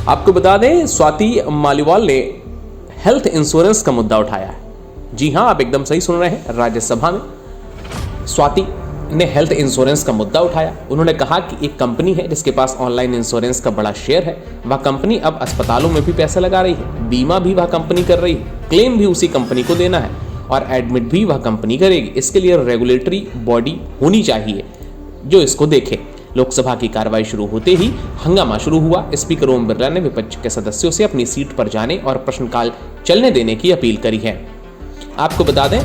आपको बता दें, स्वाति मालीवाल ने हेल्थ इंश्योरेंस का मुद्दा उठाया है। जी हां, आप एकदम सही सुन रहे हैं। राज्यसभा में स्वाति ने हेल्थ इंश्योरेंस का मुद्दा उठाया। उन्होंने कहा कि एक कंपनी है जिसके पास ऑनलाइन इंश्योरेंस का बड़ा शेयर है, वह कंपनी अब अस्पतालों में भी पैसे लगा रही है, बीमा भी वह कंपनी कर रही है, क्लेम भी उसी कंपनी को देना है और एडमिट भी वह कंपनी करेगी। इसके लिए रेगुलेटरी बॉडी होनी चाहिए जो इसको देखे। लोकसभा की कार्रवाई शुरू होते ही हंगामा शुरू हुआ। स्पीकर ओम बिरला ने विपक्ष के सदस्यों से अपनी सीट पर जाने और प्रश्नकाल चलने देने की अपील करी है। आपको बता दें,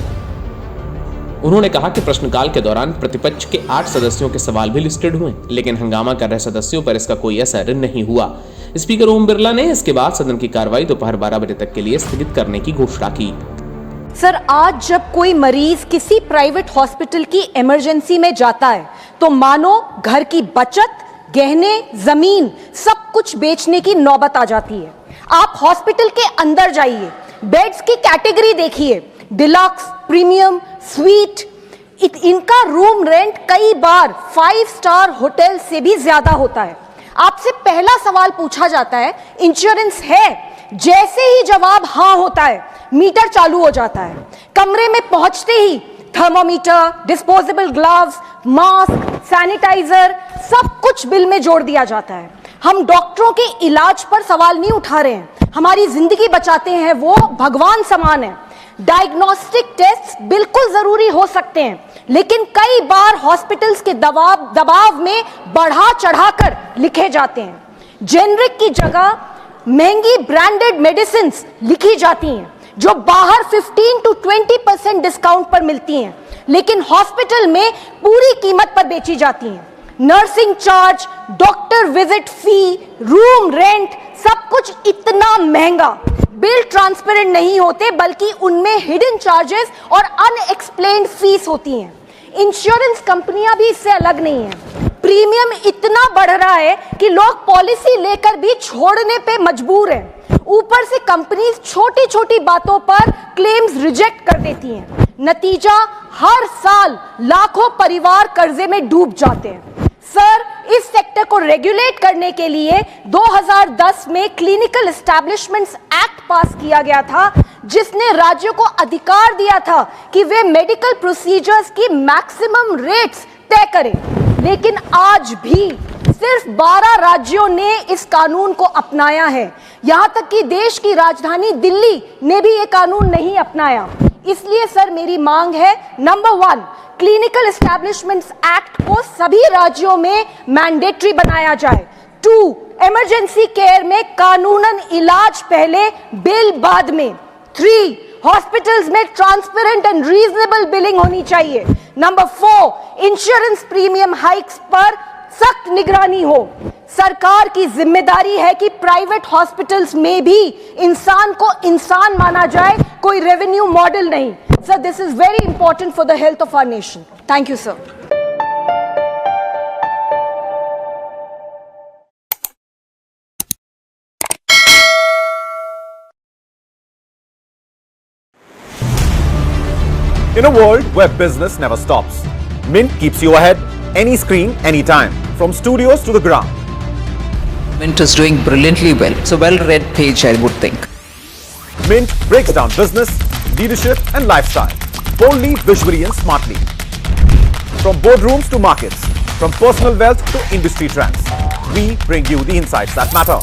उन्होंने कहा कि प्रश्नकाल के दौरान प्रतिपक्ष के 8 सदस्यों के सवाल भी लिस्टेड हुए, लेकिन हंगामा कर रहे सदस्यों पर इसका कोई असर नहीं हुआ। स्पीकर ओम बिरला ने इसके बाद सदन की कार्रवाई दोपहर 12 बजे तक के लिए स्थगित करने की घोषणा की। सर, आज जब कोई मरीज किसी प्राइवेट हॉस्पिटल की इमरजेंसी में जाता है तो मानो घर की बचत, गहने, जमीन सब कुछ बेचने की नौबत आ जाती है। आप हॉस्पिटल के अंदर जाइए, बेड्स की कैटेगरी देखिए, डिलक्स, प्रीमियम, स्वीट, इनका रूम रेंट कई बार 5 स्टार होटल से भी ज्यादा होता है। आपसे पहला सवाल पूछा जाता है, इंश्योरेंस है? जैसे ही जवाब हाँ होता है, मीटर चालू हो जाता है। कमरे में पहुंचते ही thermometer, disposable gloves, mask, sanitizer सब कुछ बिल में जोड़ दिया जाता है। हम डॉक्टरों के इलाज पर सवाल नहीं उठा रहे हैं, हमारी जिंदगी बचाते हैं वो भगवान समान है। डायग्नोस्टिक टेस्ट बिल्कुल जरूरी हो सकते हैं, लेकिन कई बार हॉस्पिटल्स के दबाव में बढ़ा चढ़ाकर लिखे जाते हैं। जेनरिक की जगह महंगी ब्रांडेड मेडिसिन्स लिखी जाती हैं जो बाहर 15 to 20% डिस्काउंट पर मिलती हैं, लेकिन हॉस्पिटल में पूरी कीमत पर बेची जाती हैं। नर्सिंग चार्ज, डॉक्टर विजिट फी, रूम रेंट, सब कुछ इतना महंगा। बिल ट्रांसपेरेंट नहीं होते, बल्कि उनमें हिडन चार्जेस और अनएक्सप्लेन्ड फीस होती हैं। इंश्योरेंस कंपनियां भी इससे अलग नहीं हैं। प्रीमियम इतना बढ़ रहा है कि लोग पॉलिसी लेकर भी छोड़ने पे मजबूर हैं। ऊपर से कंपनीज छोटी छोटी बातों पर क्लेम्स रिजेक्ट कर देती हैं। नतीजा, हर साल लाखों परिवार कर्जे में डूब जाते हैं। सर, इस सेक्टर को रेगुलेट करने के लिए 2010 में क्लिनिकल एस्टैब्लिशमेंट्स एक्ट पास किया गया था, जिसने राज्यों को अधिकार दिया था कि वे मेडिकल प्रोसीजर्स की मैक्सिमम रेट्स तय करें। लेकिन आज भी सिर्फ 12 राज्यों ने इस कानून को अपनाया है। यहां तक कि देश की राजधानी दिल्ली ने भी ये कानून नहीं अपनाया। इसलिए सर, मेरी मांग है, नंबर 1, क्लिनिकल एस्टैब्लिशमेंट्स एक्ट को सभी राज्यों में मैंडेटरी बनाया जाए। 2, इमरजेंसी केयर में कानूनन इलाज पहले, बिल बाद में। 3, हॉस्पिटल्स में ट्रांसपेरेंट एंड रीजनेबल बिलिंग होनी चाहिए। नंबर 4, इंश्योरेंस प्रीमियम हाइक्स पर सख्त निगरानी हो। सरकार की जिम्मेदारी है कि प्राइवेट हॉस्पिटल्स में भी इंसान को इंसान माना जाए, कोई रेवेन्यू मॉडल नहीं। Sir, this is very important for the health of our nation. Thank you sir. In a world where business never stops, Mint keeps you ahead, any screen, anytime, from studios to the ground. Mint is doing brilliantly well. It's a well-read page, I would think. Mint breaks down business, leadership and lifestyle, boldly, visually and smartly. From boardrooms to markets, from personal wealth to industry trends, we bring you the insights that matter.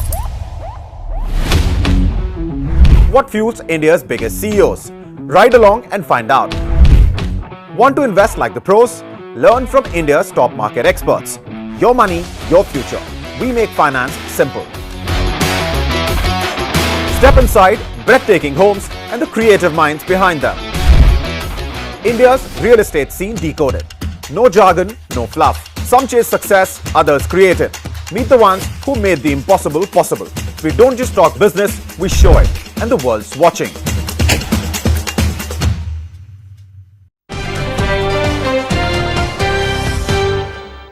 What fuels India's biggest CEOs? Ride along and find out. Want to invest like the pros? Learn from India's top market experts. Your money, your future. We make finance simple. Step inside breathtaking homes and the creative minds behind them. India's real estate scene decoded. No jargon, no fluff. Some chase success, others create it. Meet the ones who made the impossible possible. We don't just talk business, we show it. And the world's watching.